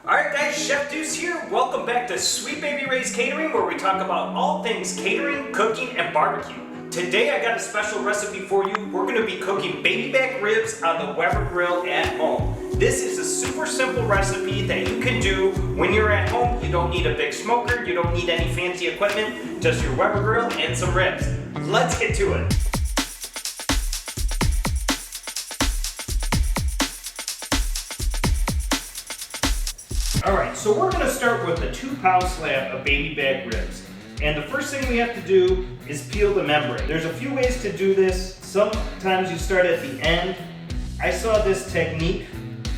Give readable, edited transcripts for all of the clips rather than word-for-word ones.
Alright guys, Chef Deuce here. Welcome back to Sweet Baby Ray's Catering, where we talk about all things catering, cooking, and barbecue. Today I got a special recipe for you. We're going to be cooking baby back ribs on the Weber grill at home. This is a super simple recipe that you can do when you're at home. You don't need a big smoker, you don't need any fancy equipment, just your Weber grill and some ribs. Let's get to it. Alright, so we're going to start with a 2-pound slab of baby back ribs. And the first thing we have to do is peel the membrane. There's a few ways to do this. Sometimes you start at the end. I saw this technique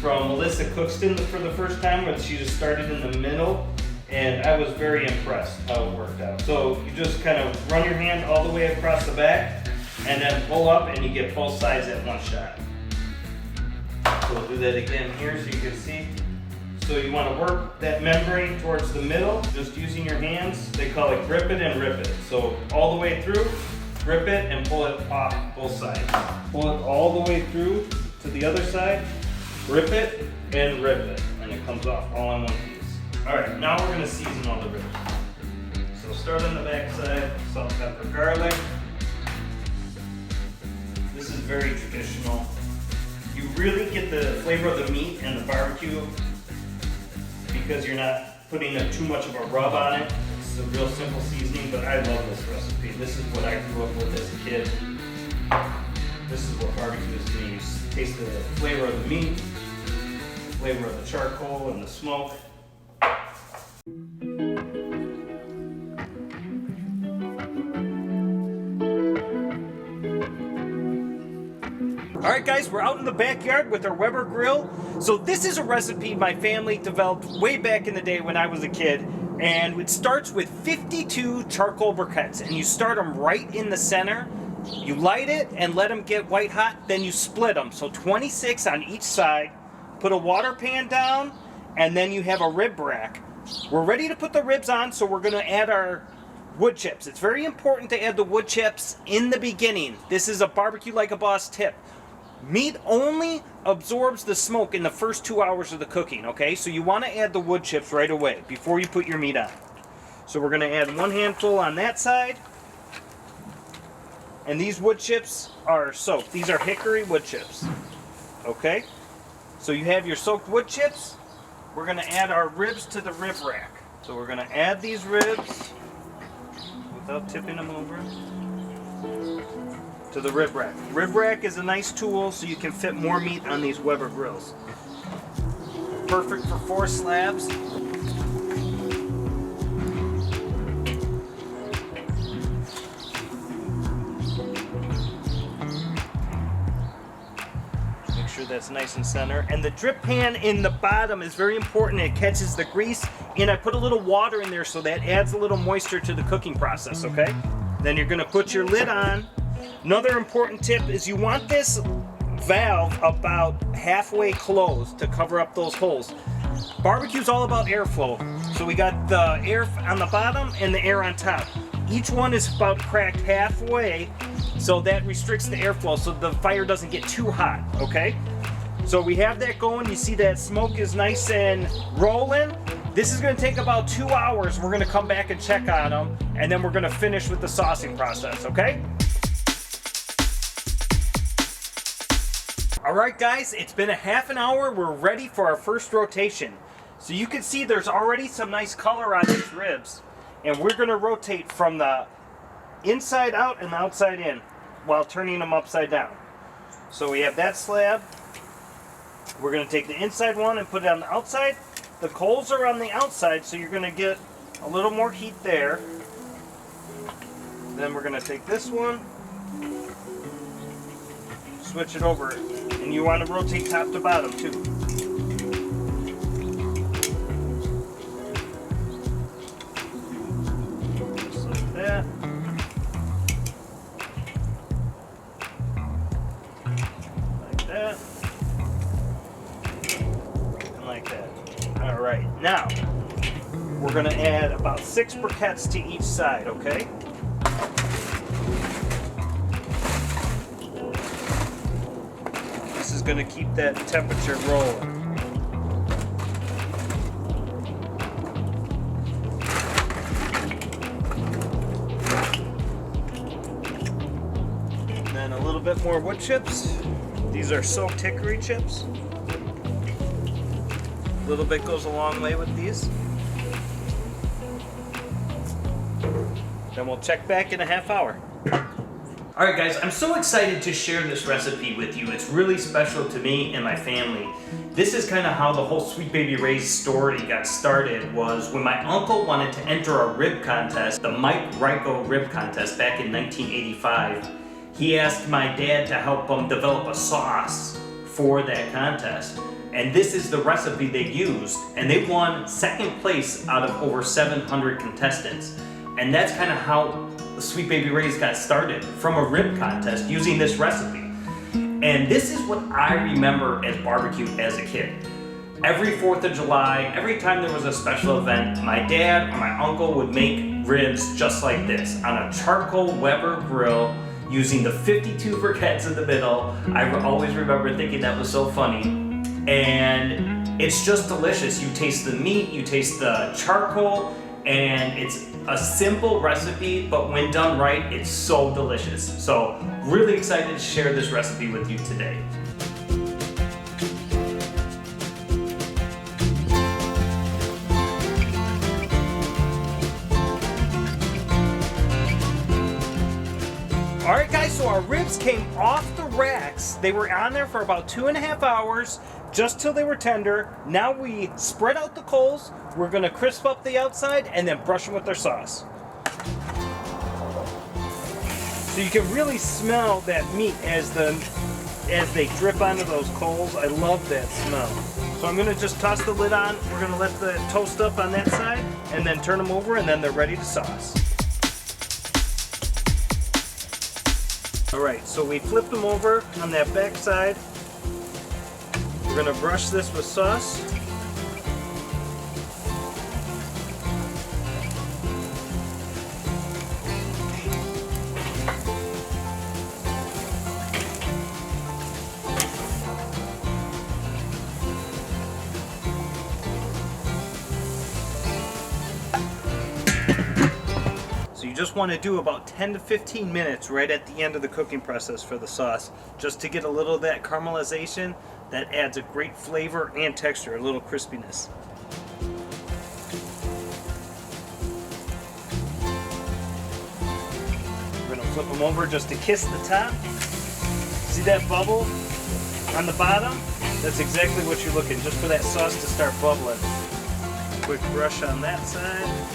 from Melissa Cookston for the first time, where she just started in the middle, and I was very impressed how it worked out. So you just kind of run your hand all the way across the back, and then pull up, and you get both sides at one shot. So we'll do that again here so you can see. So you want to work that membrane towards the middle, just using your hands. They call it grip it and rip it. So all the way through, grip it and pull it off both sides. Pull it all the way through to the other side, grip it and rip it. And it comes off all in one piece. All right, now we're going to season all the ribs. So start on the back side, salt, pepper, garlic. This is very traditional. You really get the flavor of the meat and the barbecue because you're not putting too much of a rub on it. It's a real simple seasoning, but I love this recipe. This is what I grew up with as a kid. This is what barbecue is to me. You taste the flavor of the meat, the flavor of the charcoal and the smoke. Alright guys, we're out in the backyard with our Weber grill. So this is a recipe my family developed way back in the day when I was a kid. And it starts with 52 charcoal briquettes. And you start them right in the center. You light it and let them get white hot. Then you split them. So 26 on each side. Put a water pan down. And then you have a rib rack. We're ready to put the ribs on, so we're going to add our wood chips. It's very important to add the wood chips in the beginning. This is a barbecue like a boss tip. Meat only absorbs the smoke in the first 2 hours of the cooking, okay? So you want to add the wood chips right away before you put your meat on. So we're going to add 1 handful on that side. And these wood chips are soaked. These are Hickory wood chips, okay? So you have your soaked wood chips. We're going to add our ribs to the rib rack. So we're going to add these ribs without tipping them over to the rib rack. Rib rack is a nice tool so you can fit more meat on these Weber grills. Perfect for 4 slabs. Make sure that's nice and center. And the drip pan in the bottom is very important. It catches the grease, and I put a little water in there so that adds a little moisture to the cooking process, okay? Then you're going to put your lid on. Another important tip is you want this valve about halfway closed to cover up those holes. Barbecue's all about airflow. So we got the air on the bottom and the air on top. Each one is about cracked halfway, so that restricts the airflow so the fire doesn't get too hot, okay? So we have that going. You see that smoke is nice and rolling. This is going to take about 2 hours. We're going to come back and check on them, and then we're going to finish with the saucing process, okay? Alright guys, it's been a half an hour. We're ready for our first rotation. So you can see there's already some nice color on these ribs. And we're going to rotate from the inside out and the outside in while turning them upside down. So we have that slab. We're going to take the inside one and put it on the outside. The coals are on the outside, so you're going to get a little more heat there. Then we're going to take this one, switch it over, and you want to rotate top to bottom too. Just like that. Like that. And like that. Alright, now we're going to add about 6 briquettes to each side, okay? This is going to keep that temperature rolling. bit more wood chips. These are soaked hickory chips. A little bit goes a long way with these. Then we'll check back in a half hour. Alright guys, I'm so excited to share this recipe with you. It's really special to me and my family. This is kind of how the whole Sweet Baby Ray's story got started, was when my uncle wanted to enter a rib contest, the Mike Ryko rib contest back in 1985. He asked my dad to help him develop a sauce for that contest. And this is the recipe they used, and they won second place out of over 700 contestants. And that's kind of how the Sweet Baby Ray's got started, from a rib contest using this recipe. And this is what I remember as barbecue as a kid. Every 4th of July, every time there was a special event, my dad or my uncle would make ribs just like this on a charcoal Weber grill using the 52 briquettes in the middle. I always remember thinking that was so funny. And it's just delicious. You taste the meat, you taste the charcoal, and it's a simple recipe, but when done right, it's so delicious. So, really excited to share this recipe with you today. Alright guys, so our ribs came off the racks. They were on there for about 2.5 hours, just till they were tender. Now we spread out the coals, we're gonna crisp up the outside, and then brush them with our sauce. So you can really smell that meat as they drip onto those coals. I love that smell. So I'm gonna just toss the lid on, we're gonna let the toast up on that side, and then turn them over, and then they're ready to sauce. Alright, so we flip them over on that back side. We're going to brush this with sauce. Just want to do about 10 to 15 minutes right at the end of the cooking process for the sauce, just to get a little of that caramelization that adds a great flavor and texture, a little crispiness. We're going to flip them over just to kiss the top. See that bubble on the bottom? That's exactly what you're looking, just for that sauce to start bubbling. Quick brush on that side.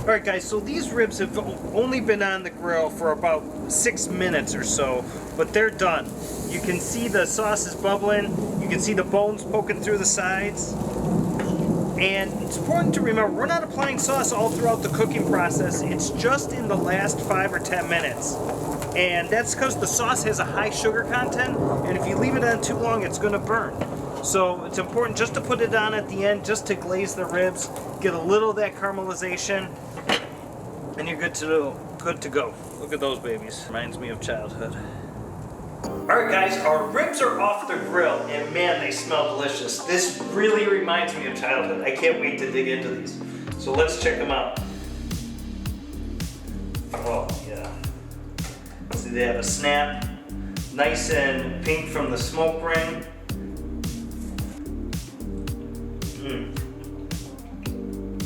Alright guys, so these ribs have only been on the grill for about 6 minutes or so, but they're done. You can see the sauce is bubbling, you can see the bones poking through the sides. And it's important to remember, we're not applying sauce all throughout the cooking process, it's just in the last 5 or 10 minutes. And that's because the sauce has a high sugar content, and if you leave it on too long, it's going to burn. So it's important just to put it on at the end, just to glaze the ribs, get a little of that caramelization, and you're good to go. Look at those babies. Reminds me of childhood. Alright guys, our ribs are off the grill, and man, they smell delicious. This really reminds me of childhood. I can't wait to dig into these. So let's check them out. Oh yeah. See, they have a snap, nice and pink from the smoke ring.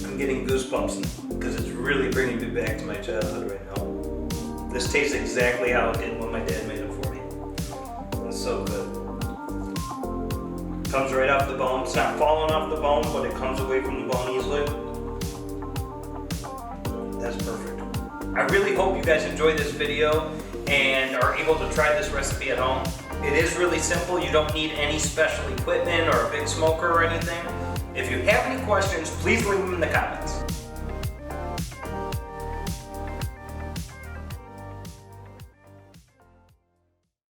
I'm getting goosebumps because it's really bringing me back to my childhood right now. This tastes exactly how it did when my dad made it for me. It's so good. Comes right off the bone. It's not falling off the bone, but it comes away from the bone easily. That's perfect. I really hope you guys enjoyed this video and are able to try this recipe at home. It is really simple. You don't need any special equipment or a big smoker or anything. If you have any questions, please leave them in the comments.